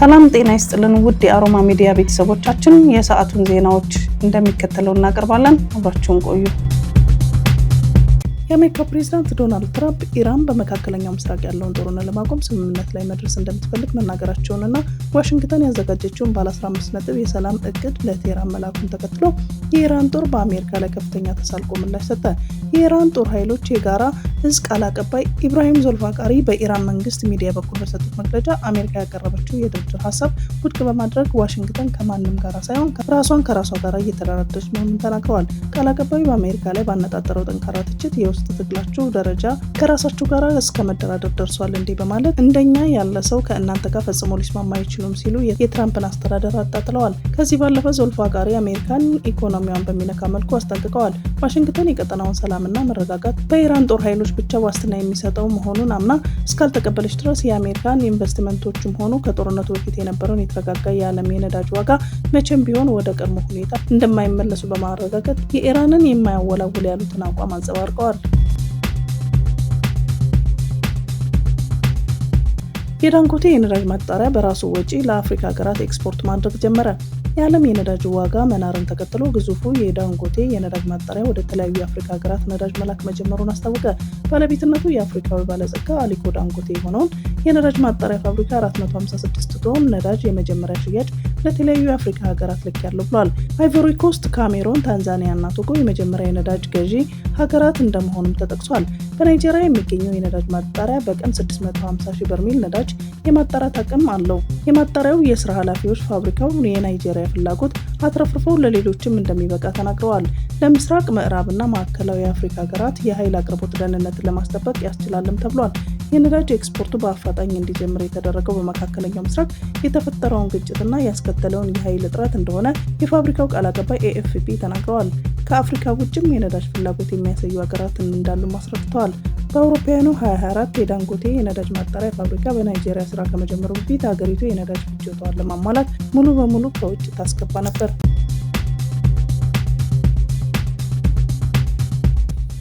ሰላም ጤና ይስጥልን ውድ የአሮማ ሚዲያ ቤተሰቦቻችን፣ የሰዓቱን ዜናዎች እንደሚከተለው እናቀርባለን። አብራችሁን ቆዩ። የአሜሪካው ፕሬዝዳንት ዶናልድ ትራምፕ ኢራን በመካከለኛው ምስራቅ ያለውን ጦርነት ለማቆም ስምምነት ላይ መድረስ እንደምትፈልግ መናገራቸውንና ዋሽንግተን ያዘጋጀችውን ባለ 15 ነጥብ የሰላም እቅድ ለቴህራን መላኩን ተከትሎ የኢራን ጦር በአሜሪካ ላይ ከፍተኛ ተሳልቆ ምላሽ ሰጠ። የኢራን ጦር ኃይሎች የጋራ እዝ ቃል አቀባይ ኢብራሂም ዞልፋቃሪ በኢራን መንግስት ሚዲያ በኩል በሰጡት መግለጫ አሜሪካ ያቀረበችው የድርድር ሀሳብ ውድቅ በማድረግ ዋሽንግተን ከማንም ጋር ሳይሆን ራሷን ከራሷ ጋር እየተደራደረች መሆኑን ተናግረዋል። ቃል አቀባዩ በአሜሪካ ላይ ባነጣጠረው ጠንካራ ትችት የውስጥ ትግላችሁ ደረጃ ከራሳችሁ ጋር እስከ መደራደር ደርሷል እንዲህ በማለት እንደኛ ያለ ሰው ከእናንተ ጋር ፈጽሞ ሊስማማ አይችሉም ሲሉ የትራምፕን አስተዳደር አጣጥለዋል። ከዚህ ባለፈ ዞልፋቃሪ አሜሪካን ኢኮኖሚዋን በሚነካ መልኩ አስጠንቅቀዋል። ዋሽንግተን የቀጠናውን ሰላምና መረጋጋት በኢራን ጦር ኃይሎች ብቻ ዋስትና የሚሰጠው መሆኑን አምና እስካልተቀበለች ድረስ የአሜሪካን ኢንቨስትመንቶችም ሆኑ ከጦርነቱ በፊት የነበረውን የተረጋጋ የዓለም የነዳጅ ዋጋ መቼም ቢሆን ወደ ቀድሞ ሁኔታ እንደማይመለሱ በማረጋገጥ የኢራንን የማያወላውል ያሉትን አቋም አንጸባርቀዋል። የዳንጎቴ የነዳጅ ማጣሪያ በራሱ ወጪ ለአፍሪካ ሀገራት ኤክስፖርት ማድረግ ጀመረ። የዓለም የነዳጅ ዋጋ መናርን ተከትሎ ግዙፉ የዳንጎቴ የነዳጅ ማጣሪያ ወደ ተለያዩ የአፍሪካ ሀገራት ነዳጅ መላክ መጀመሩን አስታወቀ። ባለቤትነቱ የአፍሪካዊ ባለጸጋ አሊኮ ዳንጎቴ የሆነውን የነዳጅ ማጣሪያ ፋብሪካ 456 ቶን ነዳጅ የመጀመሪያ ሽያጭ ለተለያዩ የአፍሪካ ሀገራት ልኬያለሁ ብሏል። አይቮሪ ኮስት፣ ካሜሮን፣ ታንዛኒያ እና ቶጎ የመጀመሪያ የነዳጅ ገዢ ሀገራት እንደመሆኑም ተጠቅሷል። በናይጄሪያ የሚገኘው የነዳጅ ማጣሪያ በቀን 650 ሺህ በርሜል ነዳጅ የማጣራት አቅም አለው። የማጣሪያው የስራ ኃላፊዎች ፋብሪካው የናይጄሪያ ፍላጎት አትረፍርፈው ለሌሎችም እንደሚበቃ ተናግረዋል። ለምስራቅ ምዕራብና ማዕከላዊ የአፍሪካ ሀገራት የኃይል አቅርቦት ደህንነትን ለማስጠበቅ ያስችላልም ተብሏል። የነዳጅ ኤክስፖርቱ በአፋጣኝ እንዲጀምር የተደረገው በመካከለኛው ምስራቅ የተፈጠረውን ግጭትና ያስከተለውን የኃይል እጥረት እንደሆነ የፋብሪካው ቃል አቀባይ ኤኤፍፒ ተናግረዋል። ከአፍሪካ ውጭም የነዳጅ ፍላጎት የሚያሳዩ ሀገራት እንዳሉ አስረድተዋል። በአውሮፓውያኑ 2024 የዳንጎቴ የነዳጅ ማጣሪያ ፋብሪካ በናይጄሪያ ስራ ከመጀመሩ በፊት ሀገሪቱ የነዳጅ ፍጆታዋን ለማሟላት ሙሉ በሙሉ ከውጭ ታስገባ ነበር።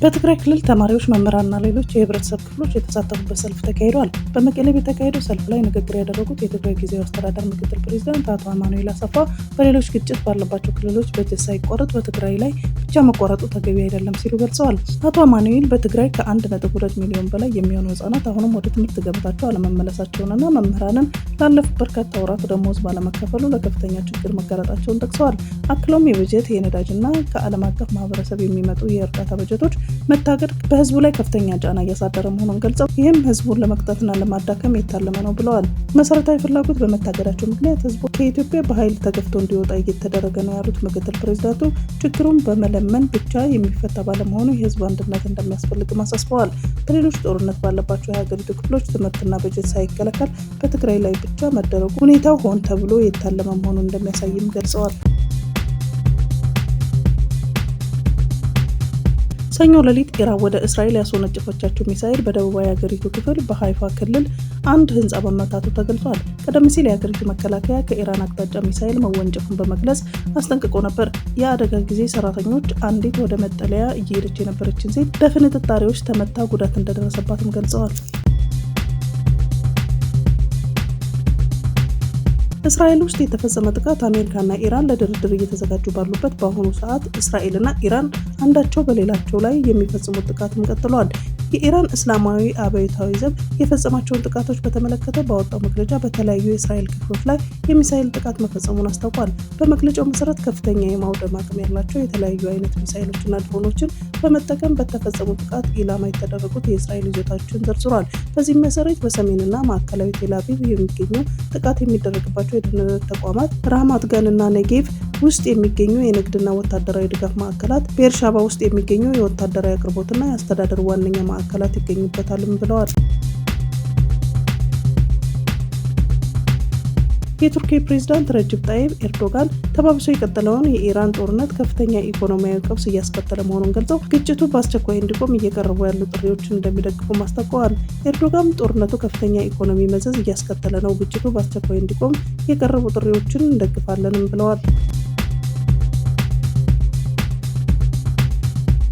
በትግራይ ክልል ተማሪዎች፣ መምህራንና ሌሎች የህብረተሰብ ክፍሎች የተሳተፉበት ሰልፍ ተካሂዷል። በመቀሌ በተካሄደው ሰልፍ ላይ ንግግር ያደረጉት የትግራይ ጊዜያዊ አስተዳደር ምክትል ፕሬዝዳንት አቶ አማኑኤል አሰፋ በሌሎች ግጭት ባለባቸው ክልሎች በጀት ሳይቋረጥ በትግራይ ላይ ብቻ መቋረጡ ተገቢ አይደለም ሲሉ ገልጸዋል። አቶ አማኑኤል በትግራይ ከ1.2 ሚሊዮን በላይ የሚሆኑ ህጻናት አሁንም ወደ ትምህርት ገበታቸው አለመመለሳቸውንና መምህራንን ላለፉት በርካታ ወራት ደሞዝ ባለመከፈሉ ለከፍተኛ ችግር መጋለጣቸውን ጠቅሰዋል። አክለውም የበጀት የነዳጅና ከዓለም አቀፍ ማህበረሰብ የሚመጡ የእርዳታ በጀቶች መታገድ በህዝቡ ላይ ከፍተኛ ጫና እያሳደረ መሆኑን ገልጸው ይህም ህዝቡን ለመቅጣትና ለማዳከም የታለመ ነው ብለዋል። መሰረታዊ ፍላጎት በመታገዳቸው ምክንያት ህዝቡ ከኢትዮጵያ በኃይል ተገፍቶ እንዲወጣ እየተደረገ ነው ያሉት ምክትል ፕሬዝዳንቱ ችግሩን በመለመን ብቻ የሚፈታ ባለመሆኑ የህዝቡ አንድነት እንደሚያስፈልግም አሳስበዋል። በሌሎች ጦርነት ባለባቸው የሀገሪቱ ክፍሎች ትምህርትና በጀት ሳይከለከል በትግራይ ላይ ብቻ መደረጉ ሁኔታው ሆን ተብሎ የታለመ መሆኑን እንደሚያሳይም ገልጸዋል። ሰኞ ሌሊት ኢራን ወደ እስራኤል ያስወነጨፈቻቸው ሚሳኤል በደቡባዊ የሀገሪቱ ክፍል በሃይፋ ክልል አንድ ህንፃ መመታቱ ተገልጿል። ቀደም ሲል የሀገሪቱ መከላከያ ከኢራን አቅጣጫ ሚሳኤል መወንጨፉን በመግለጽ አስጠንቅቆ ነበር። የአደጋ ጊዜ ሰራተኞች አንዲት ወደ መጠለያ እየሄደች የነበረችን ሴት በፍንጥጣሪዎች ተመታ ጉዳት እንደደረሰባትም ገልጸዋል። እስራኤል ውስጥ የተፈጸመ ጥቃት አሜሪካና ኢራን ለድርድር እየተዘጋጁ ባሉበት በአሁኑ ሰዓት እስራኤልና ኢራን አንዳቸው በሌላቸው ላይ የሚፈጽሙት ጥቃትም ቀጥለዋል። የኢራን እስላማዊ አብዮታዊ ዘብ የፈጸማቸውን ጥቃቶች በተመለከተ ባወጣው መግለጫ በተለያዩ የእስራኤል ክፍሎች ላይ የሚሳኤል ጥቃት መፈጸሙን አስታውቋል። በመግለጫው መሰረት ከፍተኛ የማውደም አቅም ያላቸው የተለያዩ አይነት ሚሳኤሎችና ድሮኖችን በመጠቀም በተፈጸሙ ጥቃት ኢላማ የተደረጉት የእስራኤል ይዞታዎችን ዘርዝሯል። በዚህም መሰረት በሰሜንና ማዕከላዊ ቴል አቪቭ የሚገኙ ጥቃት የሚደረግባቸው የደህንነት ተቋማት፣ ራማት ጋንና ኔጌቭ ውስጥ የሚገኙ የንግድና ወታደራዊ ድጋፍ ማዕከላት፣ ቤርሻባ ውስጥ የሚገኙ የወታደራዊ አቅርቦትና የአስተዳደር ዋነኛ ማዕከላት ይገኙበታልም ብለዋል። የቱርኪ ፕሬዝዳንት ረጅብ ጣይብ ኤርዶጋን ተባብሶ የቀጠለውን የኢራን ጦርነት ከፍተኛ ኢኮኖሚያዊ ቀውስ እያስከተለ መሆኑን ገልጸው ግጭቱ በአስቸኳይ እንዲቆም እየቀረቡ ያሉ ጥሪዎችን እንደሚደግፉ አስታውቀዋል። ኤርዶጋን ጦርነቱ ከፍተኛ ኢኮኖሚ መዘዝ እያስከተለ ነው፣ ግጭቱ በአስቸኳይ እንዲቆም የቀረቡ ጥሪዎችን እንደግፋለንም ብለዋል።